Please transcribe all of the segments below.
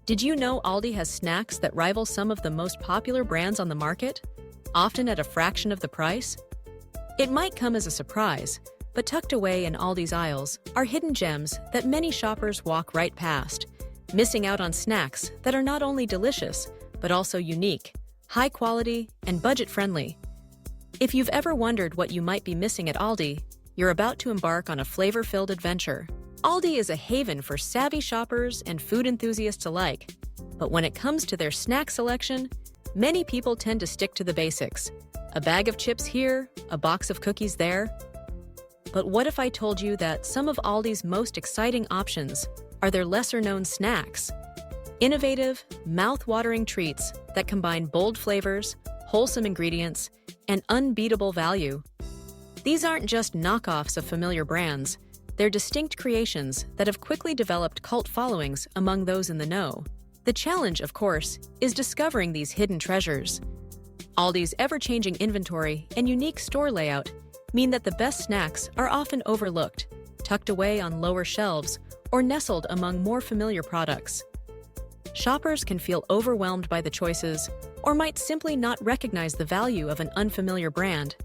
Did you know Aldi has snacks that rival some of the most popular brands on the market, often at a fraction of the price? It might come as a surprise, but tucked away in Aldi's aisles are hidden gems that many shoppers walk right past, missing out on snacks that are not only delicious, but also unique, high quality, and budget-friendly. If you've ever wondered what you might be missing at Aldi, you're about to embark on a flavor-filled adventure. Aldi is a haven for savvy shoppers and food enthusiasts alike. But when it comes to their snack selection, many people tend to stick to the basics. A bag of chips here, a box of cookies there. But what if I told you that some of Aldi's most exciting options are their lesser-known snacks? Innovative, mouth-watering treats that combine bold flavors, wholesome ingredients, and unbeatable value. These aren't just knockoffs of familiar brands. They're distinct creations that have quickly developed cult followings among those in the know. The challenge, of course, is discovering these hidden treasures. Aldi's ever-changing inventory and unique store layout mean that the best snacks are often overlooked, tucked away on lower shelves, or nestled among more familiar products. Shoppers can feel overwhelmed by the choices, or might simply not recognize the value of an unfamiliar brand.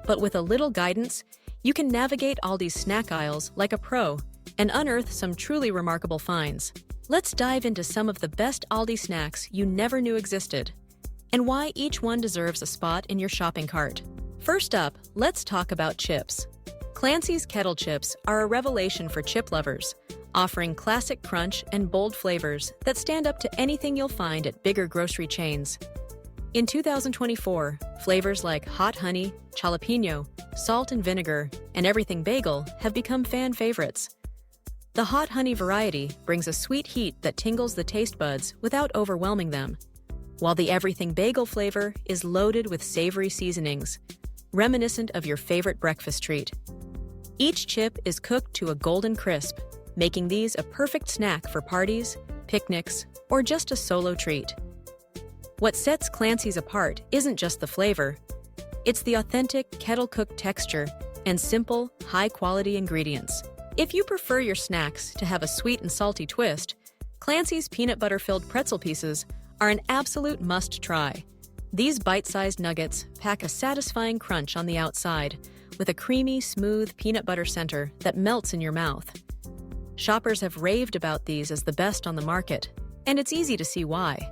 But with a little guidance, you can navigate Aldi's snack aisles like a pro and unearth some truly remarkable finds. Let's dive into some of the best Aldi snacks you never knew existed, and why each one deserves a spot in your shopping cart. First up, let's talk about chips. Clancy's Kettle Chips are a revelation for chip lovers, offering classic crunch and bold flavors that stand up to anything you'll find at bigger grocery chains. In 2024, flavors like hot honey, jalapeno, salt and vinegar, and everything bagel have become fan favorites. The hot honey variety brings a sweet heat that tingles the taste buds without overwhelming them, while the everything bagel flavor is loaded with savory seasonings, reminiscent of your favorite breakfast treat. Each chip is cooked to a golden crisp, making these a perfect snack for parties, picnics, or just a solo treat. What sets Clancy's apart isn't just the flavor, it's the authentic kettle-cooked texture and simple, high-quality ingredients. If you prefer your snacks to have a sweet and salty twist, Clancy's peanut butter-filled pretzel pieces are an absolute must-try. These bite-sized nuggets pack a satisfying crunch on the outside, with a creamy, smooth peanut butter center that melts in your mouth. Shoppers have raved about these as the best on the market, and it's easy to see why.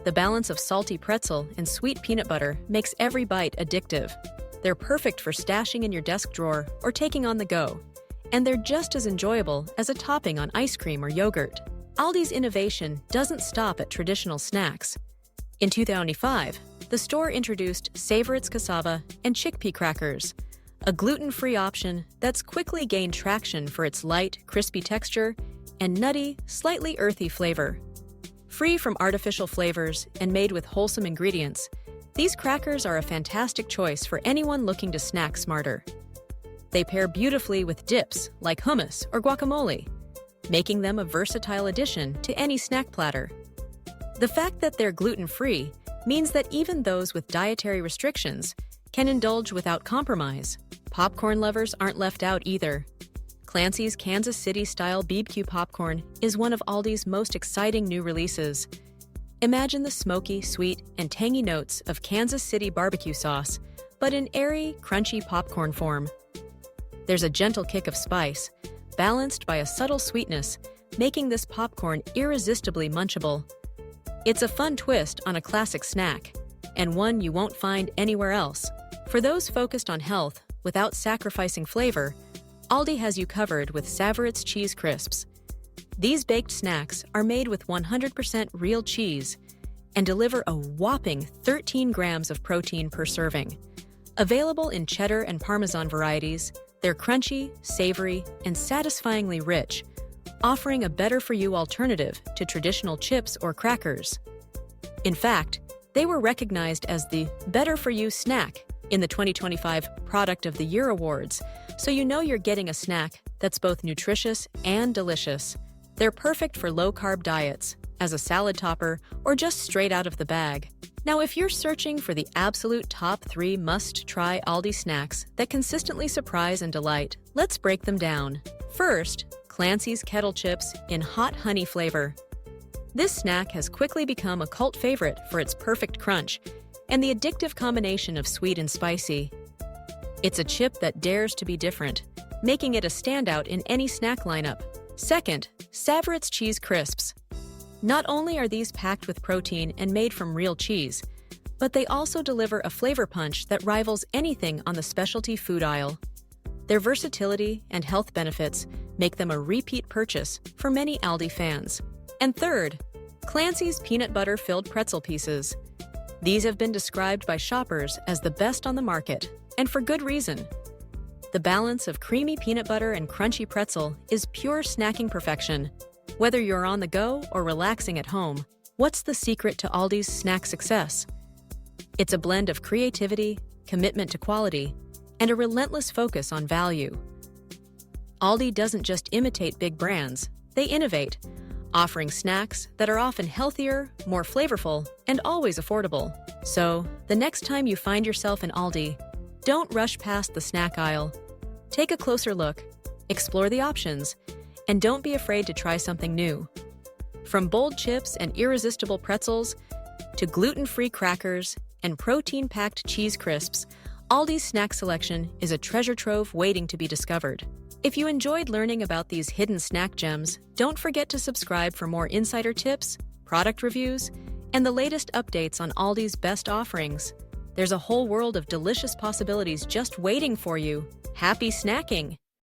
The balance of salty pretzel and sweet peanut butter makes every bite addictive. They're perfect for stashing in your desk drawer or taking on the go, and they're just as enjoyable as a topping on ice cream or yogurt. Aldi's innovation doesn't stop at traditional snacks. In 2005, the store introduced Savorit's cassava and chickpea crackers, a gluten-free option that's quickly gained traction for its light, crispy texture and nutty, slightly earthy flavor. Free from artificial flavors and made with wholesome ingredients, these crackers are a fantastic choice for anyone looking to snack smarter. They pair beautifully with dips like hummus or guacamole, making them a versatile addition to any snack platter. The fact that they're gluten-free means that even those with dietary restrictions can indulge without compromise. Popcorn lovers aren't left out either. Clancy's Kansas City-style BBQ popcorn is one of Aldi's most exciting new releases. Imagine the smoky, sweet, and tangy notes of Kansas City barbecue sauce, but in airy, crunchy popcorn form. There's a gentle kick of spice, balanced by a subtle sweetness, making this popcorn irresistibly munchable. It's a fun twist on a classic snack, and one you won't find anywhere else. For those focused on health without sacrificing flavor, Aldi has you covered with Savorit's Cheese Crisps. These baked snacks are made with 100% real cheese and deliver a whopping 13 grams of protein per serving. Available in cheddar and Parmesan varieties, they're crunchy, savory, and satisfyingly rich, offering a better-for-you alternative to traditional chips or crackers. In fact, they were recognized as the Better For You snack in the 2025 Product of the Year Awards, so you know you're getting a snack that's both nutritious and delicious. They're perfect for low-carb diets, as a salad topper, or just straight out of the bag. Now, if you're searching for the absolute top 3 must-try Aldi snacks that consistently surprise and delight, let's break them down. First, Clancy's Kettle Chips in hot honey flavor. This snack has quickly become a cult favorite for its perfect crunch and the addictive combination of sweet and spicy. It's a chip that dares to be different, making it a standout in any snack lineup. Second, savor its cheese crisps. Not only are these packed with protein and made from real cheese, but they also deliver a flavor punch that rivals anything on the specialty food aisle. Their versatility and health benefits make them a repeat purchase for many Aldi fans. And third, Clancy's peanut butter-filled pretzel pieces. These have been described by shoppers as the best on the market, and for good reason. The balance of creamy peanut butter and crunchy pretzel is pure snacking perfection. Whether you're on the go or relaxing at home, what's the secret to Aldi's snack success? It's a blend of creativity, commitment to quality, and a relentless focus on value. Aldi doesn't just imitate big brands, they innovate, offering snacks that are often healthier, more flavorful, and always affordable. So, the next time you find yourself in Aldi, don't rush past the snack aisle. Take a closer look, explore the options, and don't be afraid to try something new. From bold chips and irresistible pretzels to gluten-free crackers and protein-packed cheese crisps, Aldi's snack selection is a treasure trove waiting to be discovered. If you enjoyed learning about these hidden snack gems, don't forget to subscribe for more insider tips, product reviews, and the latest updates on Aldi's best offerings. There's a whole world of delicious possibilities just waiting for you. Happy snacking!